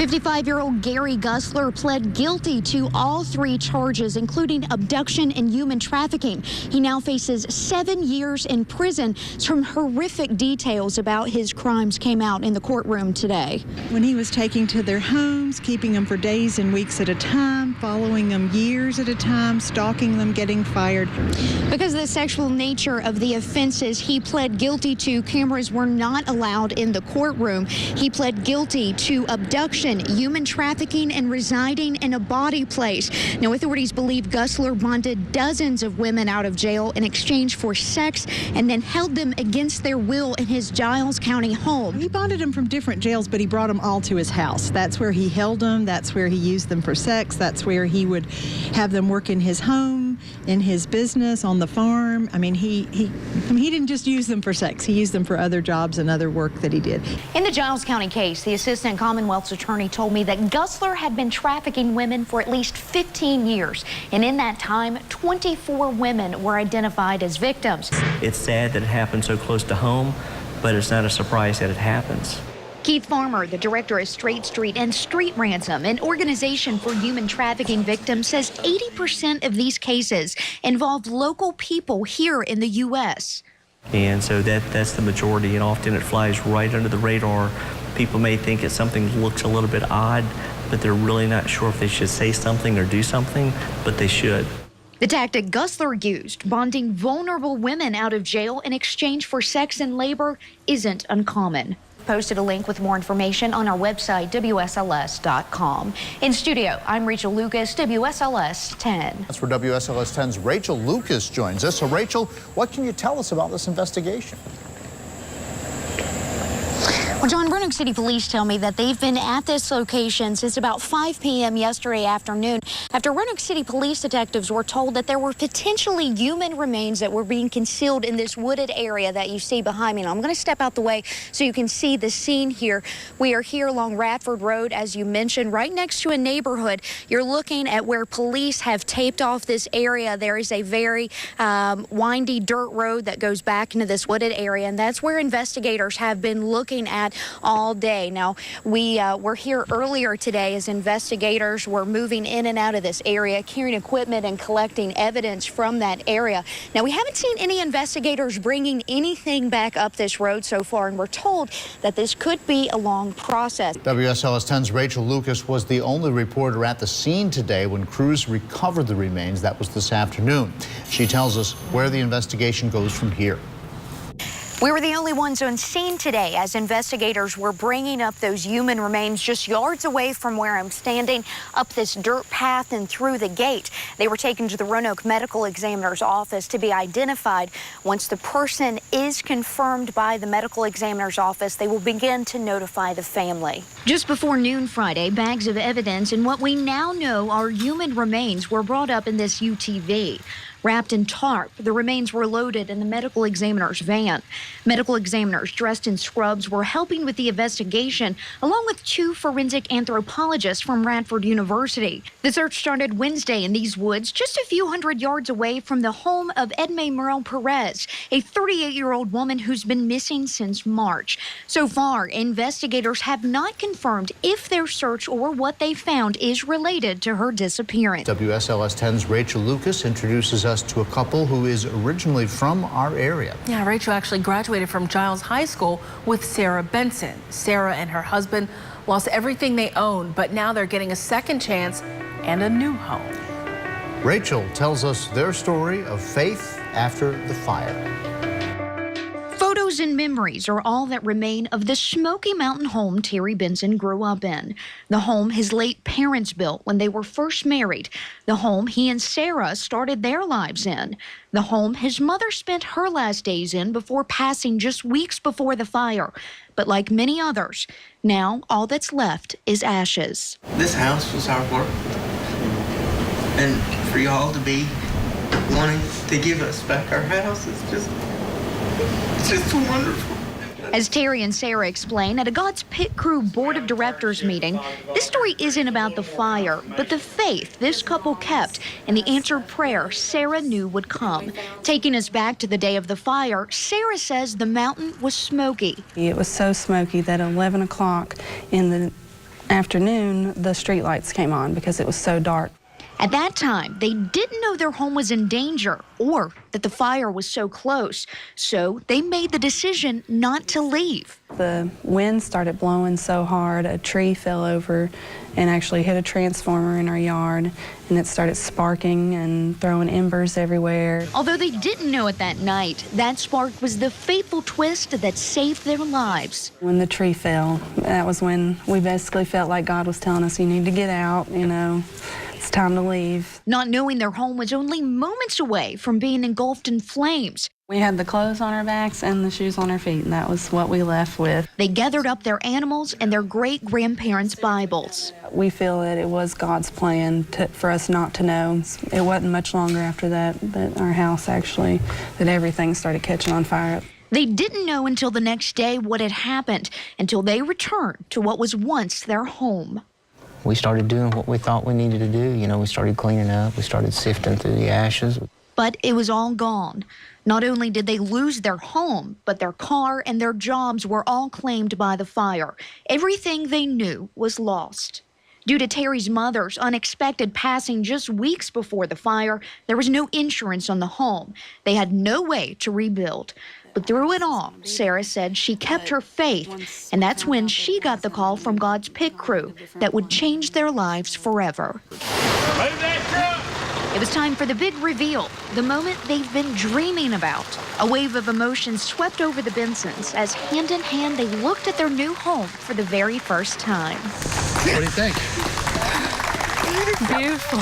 55-year-old Gary Gusler pled guilty to all 3 charges, including abduction and human trafficking. He now faces 7 years in prison. Some horrific details about his crimes came out in the courtroom today. When he was taking to their homes, keeping them for days and weeks at a time, following them years at a time, stalking them, getting fired. Because of the sexual nature of the offenses he pled guilty to, cameras were not allowed in the courtroom. He pled guilty to abduction, human trafficking, and residing in a body place. Now, authorities believe Gusler bonded dozens of women out of jail in exchange for sex and then held them against their will in his Giles County home. He bonded them from different jails, but he brought them all to his house. That's where he held them. That's where he used them for sex. That's where he would have them work in his home, in his business, on the farm. I mean, he didn't just use them for sex. He used them for other jobs and other work that he did. In the Giles County case, the assistant Commonwealth's attorney told me that Gusler had been trafficking women for at least 15 years. And in that time, 24 women were identified as victims. It's sad that it happened so close to home, but it's not a surprise that it happens. Keith Farmer, the director of Straight Street and Street Ransom, an organization for human trafficking victims, says 80% of these cases involve local people here in the U.S. And so that's the majority, and often it flies right under the radar. People may think it's something that looks a little bit odd, but they're really not sure if they should say something or do something, but they should. The tactic Gusler used, bonding vulnerable women out of jail in exchange for sex and labor, isn't uncommon. Posted a link with more information on our website, WSLS.com. In studio, I'm Rachel Lucas, WSLS 10. That's where WSLS 10's Rachel Lucas joins us. So, Rachel, what can you tell us about this investigation? Well, John, Roanoke City Police tell me that they've been at this location since about 5 p.m. yesterday afternoon after Roanoke City Police detectives were told that there were potentially human remains that were being concealed in this wooded area that you see behind me. Now, I'm going to step out the way so you can see the scene here. We are here along Radford Road, as you mentioned, right next to a neighborhood. You're looking at where police have taped off this area. There is a very windy dirt road that goes back into this wooded area, and that's where investigators have been looking at all day. Now, we were here earlier today as investigators were moving in and out of this area, carrying equipment and collecting evidence from that area. Now, we haven't seen any investigators bringing anything back up this road so far, and we're told that this could be a long process. WSLS 10's Rachel Lucas was the only reporter at the scene today when crews recovered the remains. That was this afternoon. She tells us where the investigation goes from here. We were the only ones on scene today as investigators were bringing up those human remains just yards away from where I'm standing, up this dirt path and through the gate. They were taken to the Roanoke Medical Examiner's office to be identified. Once the person is confirmed by the medical examiner's office, they will begin to notify the family. Just before noon Friday, bags of evidence and what we now know are human remains were brought up in this UTV. Wrapped in tarp, the remains were loaded in the medical examiner's van. Medical examiners dressed in scrubs were helping with the investigation, along with 2 forensic anthropologists from Radford University. The search started Wednesday in these woods, just a few hundred yards away from the home of Edme Morel Perez, a 38-year-old woman who's been missing since March. So far, investigators have not confirmed if their search or what they found is related to her disappearance. WSLS 10's Rachel Lucas introduces us to a couple who is originally from our area. Yeah, Rachel actually graduated from Giles High School with Sarah Benson. Sarah and her husband lost everything they owned, but now they're getting a second chance and a new home. Rachel tells us their story of faith after the fire. Photos and memories are all that remain of the Smoky Mountain home Terry Benson grew up in. The home his late parents built when they were first married. The home he and Sarah started their lives in. The home his mother spent her last days in before passing just weeks before the fire. But like many others, now all that's left is ashes. This house was our work. And for y'all to be wanting to give us back our house is just wonderful. As Terry and Sarah explain at a God's Pit Crew Board of Directors meeting, this story isn't about the fire, but the faith this couple kept and the answered prayer Sarah knew would come. Taking us back to the day of the fire, Sarah says the mountain was smoky. It was so smoky that at 11 o'clock in the afternoon, the street lights came on because it was so dark. At that time, they didn't know their home was in danger or that the fire was so close, so they made the decision not to leave. The wind started blowing so hard, a tree fell over and actually hit a transformer in our yard, and it started sparking and throwing embers everywhere. Although they didn't know it that night, that spark was the fateful twist that saved their lives. When the tree fell, that was when we basically felt like God was telling us, you need to get out, you know. It's time to leave. Not knowing their home was only moments away from being engulfed in flames. We had the clothes on our backs and the shoes on our feet, and that was what we left with. They gathered up their animals and their great-grandparents' Bibles. We feel that it was God's plan for us not to know. It wasn't much longer after that our house actually, that everything started catching on fire. They didn't know until the next day what had happened, until they returned to what was once their home. We started doing what we thought we needed to do. You know, we started cleaning up, we started sifting through the ashes. But it was all gone. Not only did they lose their home, but their car and their jobs were all claimed by the fire. Everything they knew was lost. Due to Terry's mother's unexpected passing just weeks before the fire, there was no insurance on the home. They had no way to rebuild. But through it all, Sarah said she kept her faith, and that's when she got the call from God's pit crew that would change their lives forever. It was time for the big reveal, the moment they've been dreaming about. A wave of emotion swept over the Bensons as hand in hand they looked at their new home for the very first time. What do you think? Beautiful.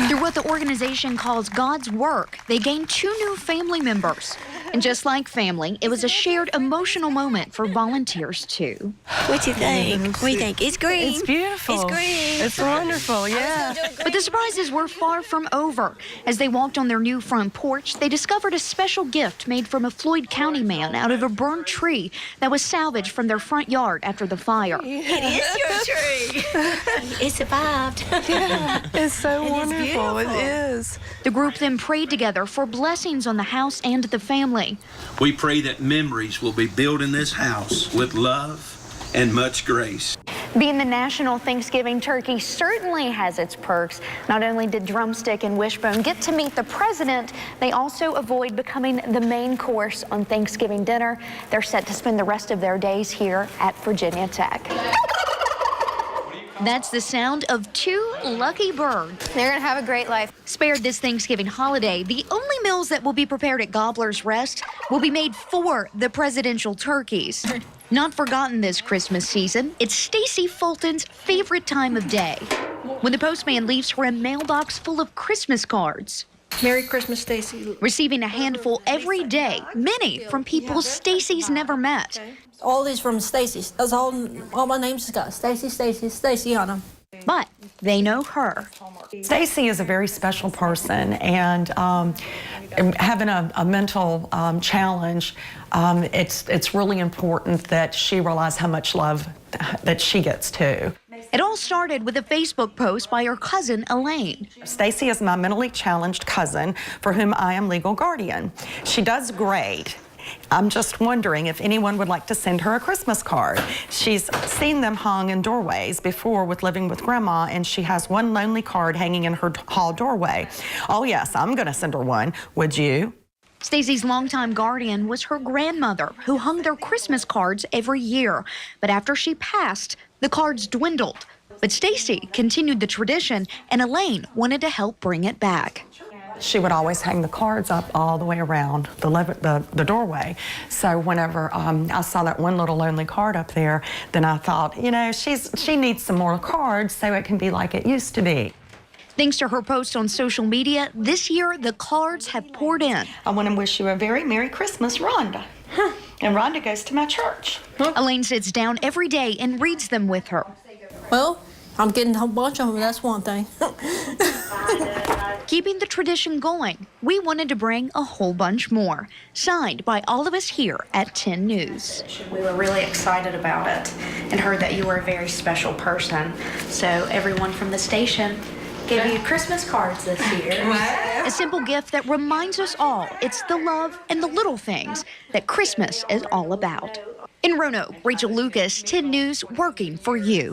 Through what the organization calls God's work, they gained 2 new family members. And just like family, it was a shared emotional moment for volunteers, too. What do you think? We think it's green. It's beautiful. It's green. It's wonderful, yeah. But the surprises were far from over. As they walked on their new front porch, they discovered a special gift made from a Floyd County man out of a burned tree that was salvaged from their front yard after the fire. It is your tree. It survived. Yeah, it's so wonderful. It is. The group then prayed together for blessings on the house and the family. We pray that memories will be built in this house with love and much grace. Being the national Thanksgiving turkey certainly has its perks. Not only did Drumstick and Wishbone get to meet the president, they also avoid becoming the main course on Thanksgiving dinner. They're set to spend the rest of their days here at Virginia Tech. That's the sound of 2 lucky birds. They're going to have a great life. Spared this Thanksgiving holiday, the only meals that will be prepared at Gobbler's Rest will be made for the presidential turkeys. Not forgotten this Christmas season, it's Stacy Fulton's favorite time of day, when the postman leaves her a mailbox full of Christmas cards. Merry Christmas, Stacy. Receiving a handful every day, many from people Stacy's never met. All these from Stacy's. That's all my names got. Stacy on them. But they know her. Stacy is a very special person, and having a mental challenge, it's really important that she realize how much love that she gets too. It all started with a Facebook post by her cousin, Elaine. Stacy is my mentally challenged cousin for whom I am legal guardian. She does great. I'm just wondering if anyone would like to send her a Christmas card. She's seen them hung in doorways before with living with Grandma, and she has one lonely card hanging in her hall doorway. Oh yes, I'm gonna send her one. Would you? Stacy's longtime guardian was her grandmother, who hung their Christmas cards every year. But after she passed, the cards dwindled. But Stacy continued the tradition, and Elaine wanted to help bring it back. She would always hang the cards up all the way around the doorway. So whenever I saw that one little lonely card up there, then I thought, you know, she needs some more cards so it can be like it used to be. Thanks to her post on social media, this year the cards have poured in. I want to wish you a very Merry Christmas, Rhonda. And Rhonda goes to my church. Elaine sits down every day and reads them with her. Well, I'm getting a whole bunch of them, that's one thing. Keeping the tradition going, we wanted to bring a whole bunch more. Signed by all of us here at 10 News. We were really excited about it and heard that you were a very special person. So everyone from the station gave you Christmas cards this year. A simple gift that reminds us all it's the love and the little things that Christmas is all about. In Roanoke, Rachel Lucas, 10 News, working for you.